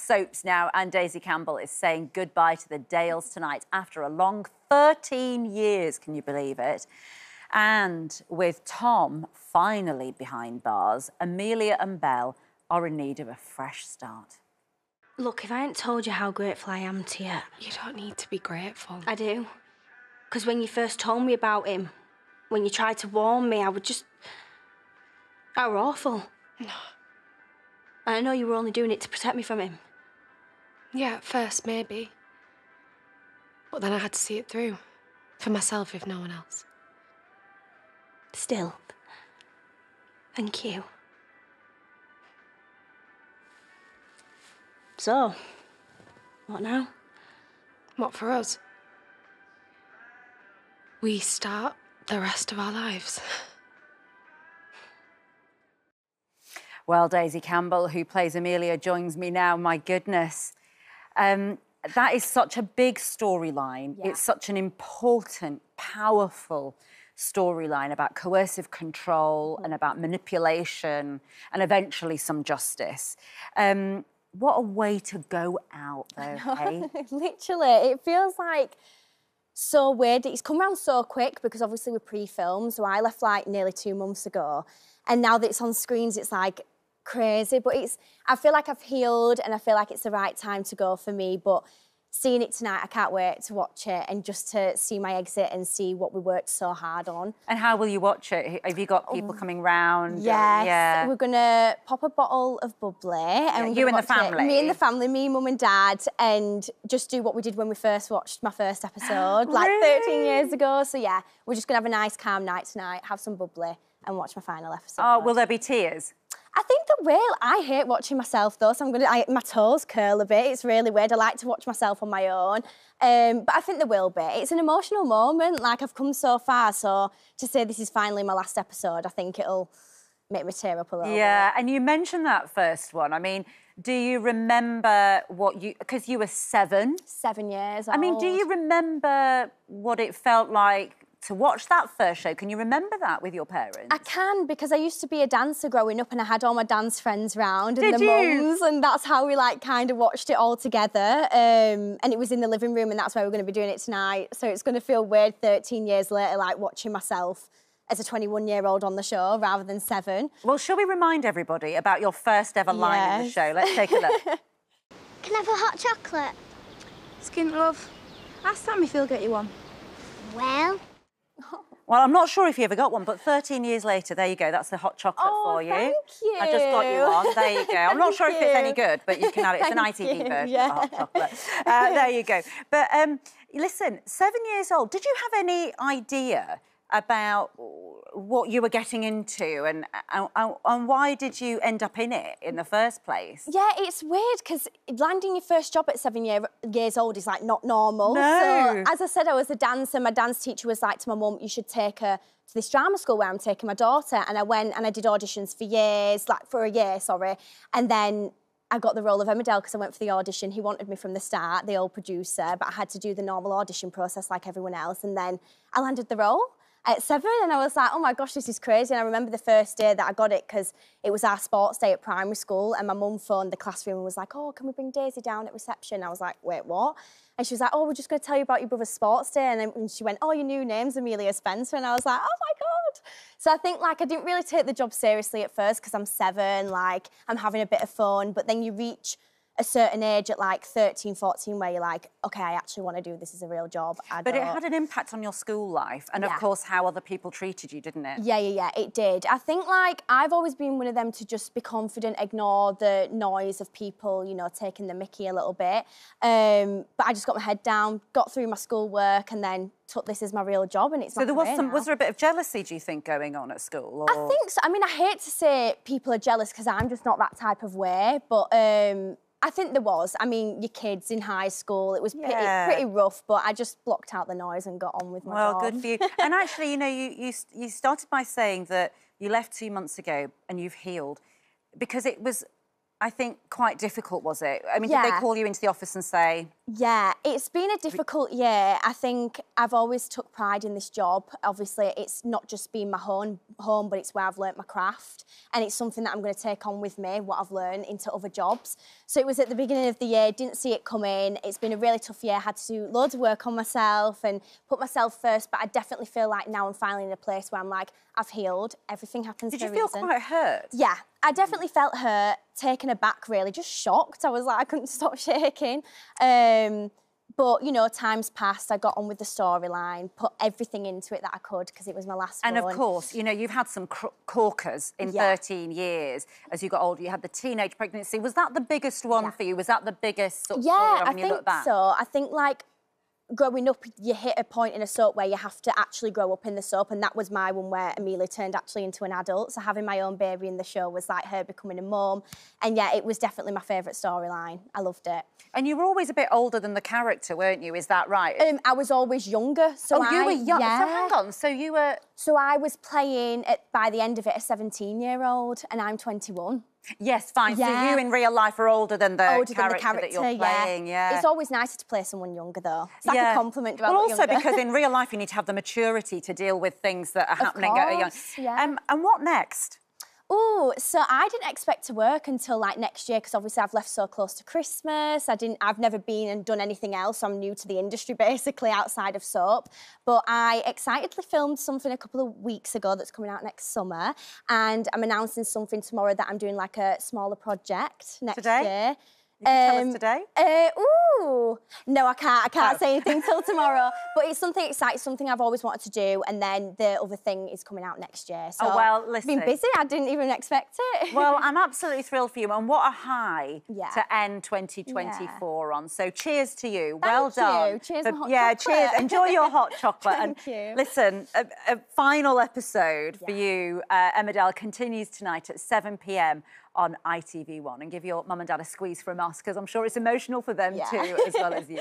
soaps now, and Daisy Campbell is saying goodbye to the Dales tonight after a long 13 years, can you believe it? And with Tom finally behind bars, Amelia and Belle are in need of a fresh start. Look, if I hadn't told you how grateful I am to you... You don't need to be grateful. I do. Because when you first told me about him, when you tried to warn me, I would just... That were awful. No. And I know you were only doing it to protect me from him. Yeah, at first, maybe. But then I had to see it through. For myself, if no one else. Still, thank you. So, what now? What for us? We start the rest of our lives. Well, Daisy Campbell, who plays Amelia, joins me now. My goodness. That is such a big storyline. Yeah. It's such an important, powerful storyline about coercive control and about manipulation and eventually some justice. What a way to go out, though, hey? Literally, it feels like so weird. It's come around so quick because obviously we're pre-filmed, so I left like nearly 2 months ago, and now that it's on screens, it's like crazy. But I feel like I've healed, and I feel like it's the right time to go for me. But seeing it tonight, I can't wait to watch it and just to see my exit and see what we worked so hard on. And how will you watch it? Have you got people coming round? Yes, yeah. We're going to pop a bottle of bubbly. And you and the family? Me and the family, me, mum and dad, and just do what we did when we first watched my first episode, like 13 years ago. So yeah, we're just going to have a nice calm night tonight, have some bubbly and watch my final episode. Oh, will there be tears? I think there will. I hate watching myself though, so my toes curl a bit. It's really weird. I like to watch myself on my own. But I think there will be. It's an emotional moment. Like, I've come so far, so to say this is finally my last episode, I think it'll make me tear up a little bit. Yeah, and you mentioned that first one. I mean, do you remember what you... Because you were 7. 7 years old. I mean, do you remember what it felt like to watch that first show? Can you remember that with your parents? I can, because I used to be a dancer growing up and I had all my dance friends round and Did the you? mums, and that's how we like kind of watched it all together. And it was in the living room, and that's where we're going to be doing it tonight. So it's going to feel weird 13 years later, like watching myself as a 21-year-old on the show rather than 7. Well, shall we remind everybody about your first ever line in the show? Let's take a look. Can I have a hot chocolate? Skin love. Ask Sammy if he'll get you one. Well... Well, I'm not sure if you ever got one, but 13 years later, there you go. That's the hot chocolate for you. Thank you. I just got you one. There you go. I'm not sure if it's any good, but you can have it. It's an ITV version of the hot chocolate. There you go. But listen, 7 years old. Did you have any idea about what you were getting into and why did you end up in it in the first place? Yeah, it's weird because landing your first job at 7 years old is like not normal. No. So as I said, I was a dancer. My dance teacher was like to my mum, you should take her to this drama school where I'm taking my daughter. And I went and I did auditions for a year, sorry. And then I got the role of Emmerdale because I went for the audition. He wanted me from the start, the old producer, but I had to do the normal audition process like everyone else. And then I landed the role at 7, and I was like, oh my gosh, this is crazy. And I remember the first day that I got it because it was our sports day at primary school, and my mum phoned the classroom and was like, oh, can we bring Daisy down at reception? I was like, wait, what? And she was like, oh, we're just going to tell you about your brother's sports day. And then she went, oh, your new name's Amelia Spencer. And I was like, oh my God. So I think like I didn't really take the job seriously at first because I'm 7, like I'm having a bit of fun, but then you reach a certain age at like 13, 14 where you're like, OK, I actually want to do this as a real job. But it had an impact on your school life and, of course, how other people treated you, didn't it? Yeah, it did. I think, like, I've always been one of them to just be confident, ignore the noise of people, you know, taking the mickey a little bit. But I just got my head down, got through my schoolwork and then took this as my real job, and it's so there was there a bit of jealousy, do you think, going on at school? Or... I think so. I mean, I hate to say people are jealous because I'm just not that type of way, but I think there was. I mean, your kids in high school, it was pretty rough, but I just blocked out the noise and got on with my job. Well, good for you. And actually, you know, you started by saying that you left 2 months ago and you've healed because it was I think, quite difficult, was it? I mean, did they call you into the office and say... Yeah, it's been a difficult year. I think I've always took pride in this job. Obviously, it's not just been my home, but it's where I've learnt my craft. And it's something that I'm going to take on with me, what I've learned, into other jobs. So it was at the beginning of the year, didn't see it coming. It's been a really tough year. I had to do loads of work on myself and put myself first, but I definitely feel like now I'm finally in a place where I'm like, I've healed, everything happens for a reason. Did you feel quite hurt? Yeah, I definitely felt hurt, taken aback really, just shocked. I was like, I couldn't stop shaking. But, you know, time's passed, I got on with the storyline, put everything into it that I could because it was my last one. And of course, you know, you've had some corkers in 13 years as you got older. You had the teenage pregnancy. Was that the biggest one for you? Was that the biggest sort of storyline when you look back? Yeah, I think so. I think, like, growing up, you hit a point in a soap where you have to actually grow up in the soap, and that was my one where Amelia turned actually into an adult. So having my own baby in the show was like her becoming a mum. And yeah, it was definitely my favourite storyline. I loved it. And you were always a bit older than the character, weren't you? Is that right? I was always younger. So you were young? Yeah. So hang on, so you were... So I was playing, by the end of it, a 17-year-old, and I'm 21. Yes, fine. Yeah. So you in real life are older than the character that you're playing. Yeah. It's always nicer to play someone younger, though. It's like a compliment to have Well, also because in real life you need to have the maturity to deal with things that are happening at a young... Yeah. And what next? Oh, so I didn't expect to work until like next year because obviously I've left so close to Christmas. I've never been and done anything else. So I'm new to the industry basically outside of soap. But I excitedly filmed something a couple of weeks ago that's coming out next summer, and I'm announcing something tomorrow that I'm doing like a smaller project next year. You can tell us today? No, I can't say anything till tomorrow. But it's something exciting, something I've always wanted to do, and then the other thing is coming out next year. So well, listen. I've been busy, I didn't even expect it. Well, I'm absolutely thrilled for you, and what a high to end 2024 on. So cheers to you. Well done. Cheers and hot chocolate. Cheers. Enjoy your hot chocolate. Thank you. Listen, a final episode for you, Emmerdale, continues tonight at 7 p.m. on ITV1, and give your mum and dad a squeeze from us because I'm sure it's emotional for them too, as well as you.